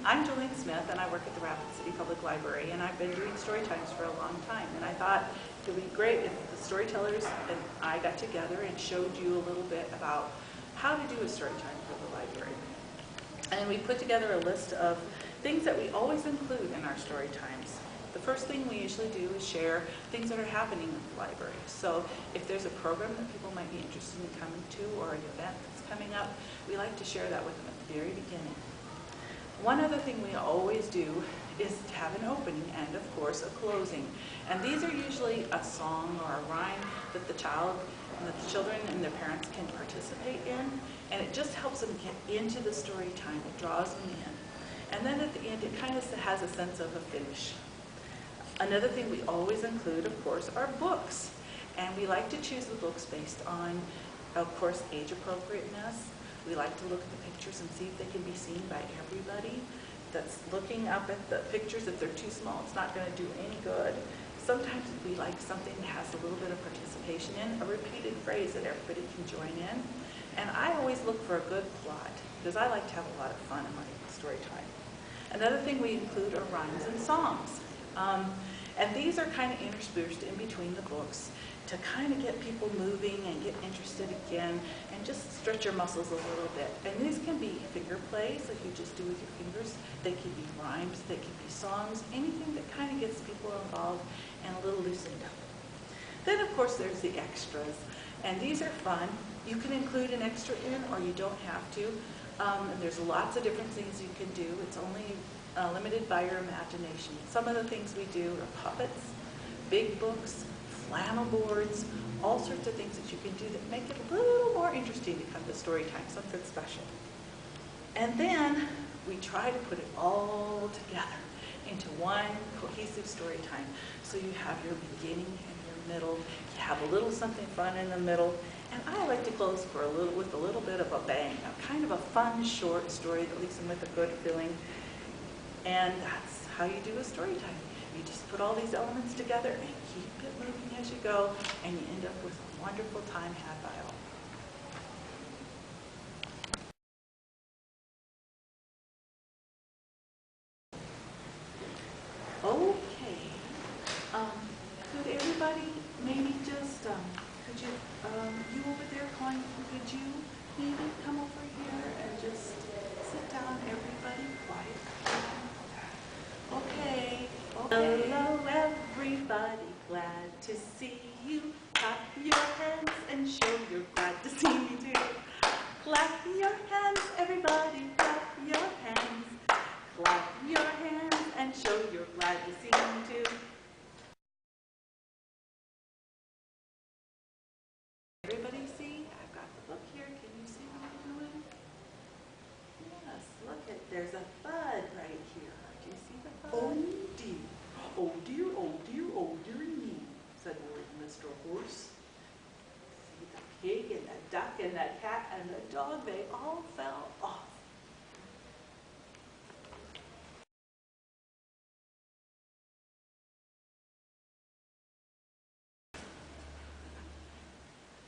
I'm Jolene Smith, and I work at the Rapid City Public Library, and I've been doing story times for a long time. And I thought it would be great if the storytellers and I got together and showed you a little bit about how to do a story time for the library. And we put together a list of things that we always include in our story times. The first thing we usually do is share things that are happening in the library. So if there's a program that people might be interested in coming to or an event that's coming up, we like to share that with them at the very beginning. One other thing we always do is to have an opening and, of course, a closing. And these are usually a song or a rhyme that the children and their parents can participate in, and it just helps them get into the story time. It draws them in. And then at the end, it kind of has a sense of a finish. Another thing we always include, of course, are books. And we like to choose the books based on, of course, age appropriateness. We like to look at the pictures and see if they can be seen by everybody that's looking up at the pictures. If they're too small, it's not going to do any good. Sometimes we like something that has a little bit of participation in, a repeated phrase that everybody can join in. And I always look for a good plot because I like to have a lot of fun in my story time. Another thing we include are rhymes and songs. And these are kind of interspersed in between the books to kind of get people moving and get interested again and just stretch your muscles a little bit. And these can be finger plays like you just do with your fingers. They can be rhymes, they can be songs, anything that kind of gets people involved and a little loosened up. Then of course there's the extras, and these are fun. You can include an extra in or you don't have to. And there's lots of different things you can do. It's only limited by your imagination. Some of the things we do are puppets, big books, flannel boards, all sorts of things that you can do that make it a little more interesting to come to story time, something special. And then we try to put it all together into one cohesive story time. So you have your beginning and your middle, you have a little something fun in the middle, and I like to close with a little bit of a bang, a kind of a fun short story that leaves them with a good feeling. And that's how you do a story time. You just put all these elements together and keep it moving as you go, and you end up with a wonderful time had by all. Okay. Could everybody maybe just, could you, you over there, Colin, could you maybe come over here and just sit down, everybody, quiet. Okay. Hello, everybody, glad to see you. Clap your hands and show you're glad to see me too. Clap your hands, everybody, clap your hands. Clap your hands and show you're glad to see me too. Everybody see? I've got the book here. Can you see what I'm doing? Yes, look at, there's a bud right here. Do you see the bud? Oh dear. Oh dear, oh dear, oh dear me, said old Mr. Horse. See, the pig and the duck and the cat and the dog, they all fell off.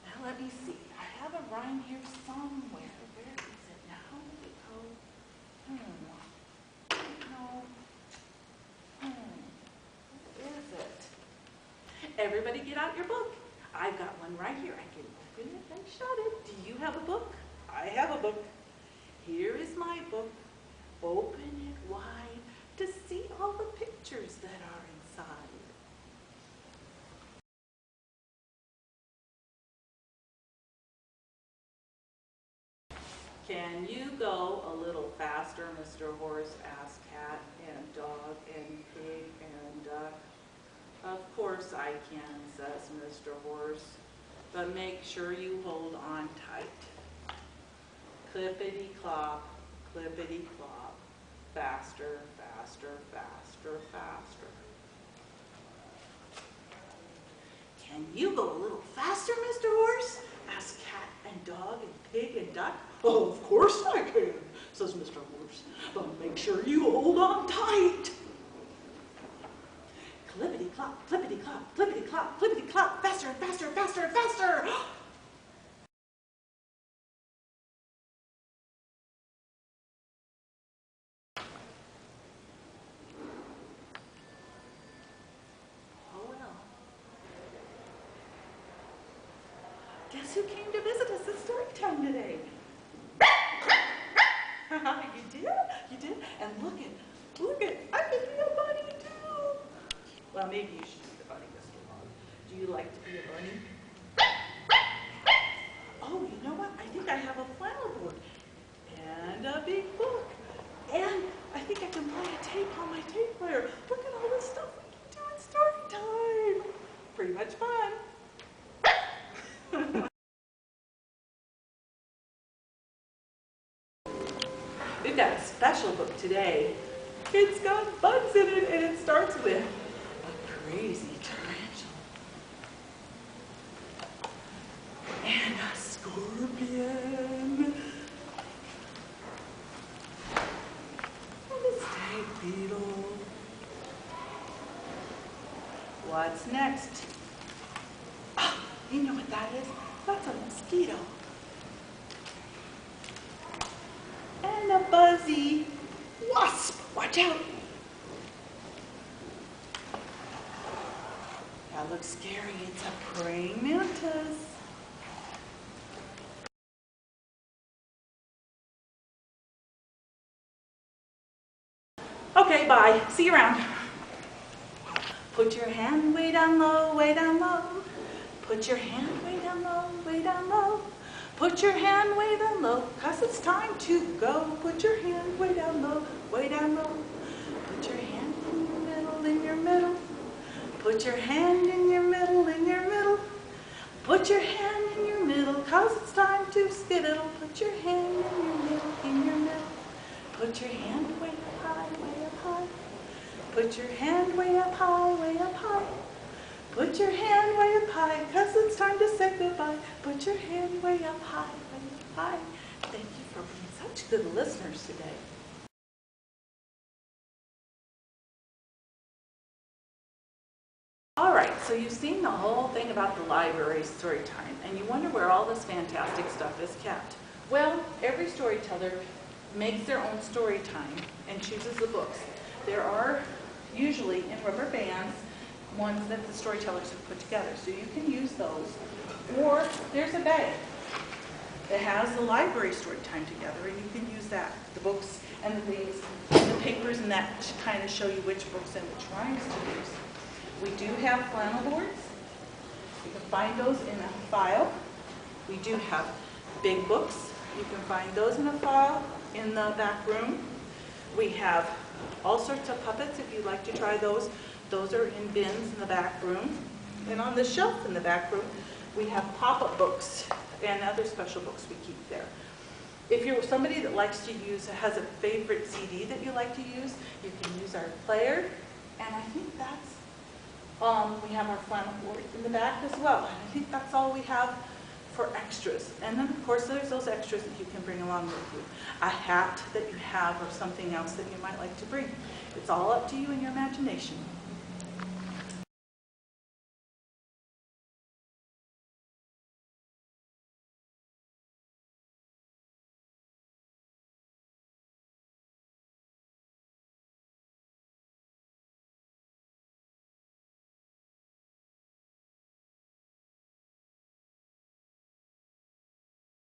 Now let me see. I have a rhyme here somewhere. Where is it now? How did it go? What is it? Everybody get out your book. I've got one right here. I can open it and shut it. Do you have a book? I have a book. Here is my book. Open it wide to see all the pictures that are inside. Can you go a little faster, Mr. Horse? Asked cat and dog and pig and duck. Of course I can, says Mr. Horse, but make sure you hold on tight. Clippity-clop, clippity-clop, faster, faster, faster, faster. Can you go a little faster, Mr. Horse? Asked cat and dog and pig and duck. Oh, of course I can, says Mr. Horse, but make sure you hold on tight. Clippity-clop, clippity-clop, clippity-clop, clippity-clop, faster and faster and faster and faster. guess who came to visit us at story time today? You did? You did? And look at, I can be a bunny too. Well, maybe you should be the bunny, Mr. Log. Do you like to be a bunny? Oh, you know what? I think I have a flannel board and a big book. And I think I can play a tape on my tape player. Look at all the stuff we can do at story time. Pretty much fun. We've got a special book today. It's got bugs in it, and it starts with a crazy tarantula and a scorpion and a stag beetle. What's next? Oh, you know what that is? That's a mosquito. And a buzzy wasp. Watch out. That looks scary. It's a praying mantis. Okay, bye. See you around. Put your hand way down low, way down low. Put your hand way down low, way down low. Put your hand way down low, 'cause it's time to go. Put your hand way down low, way down low. Put your hand in your middle, in your middle. Put your hand in your middle, in your middle. Put your hand in your middle, 'cause it's time to skiddle. Put your hand in your middle, in your middle. Put your hand way up high, way up high. Put your hand way up high, way up high. Put your hand way up high, 'cause it's time to say goodbye. Put your hand way up high, way up high. Thank you for being such good listeners today. All right, so you've seen the whole thing about the library story time, and you wonder where all this fantastic stuff is kept. Well, every storyteller makes their own story time and chooses the books. There are usually in rubber bands ones that the storytellers have put together, so you can use those. Or there's a bag that has the library story time together, and you can use that. The books and the things, and the papers and that to kind of show you which books and which rhymes to use. We do have flannel boards. You can find those in a file. We do have big books. You can find those in a file in the back room. We have all sorts of puppets if you'd like to try those. Those are in bins in the back room. And on the shelf in the back room, we have pop-up books and other special books we keep there. If you're somebody that likes to use, has a favorite CD that you like to use, you can use our player. And I think that's, we have our flannel board in the back as well. And I think that's all we have for extras. And then of course there's those extras that you can bring along with you. A hat that you have or something else that you might like to bring. It's all up to you and your imagination.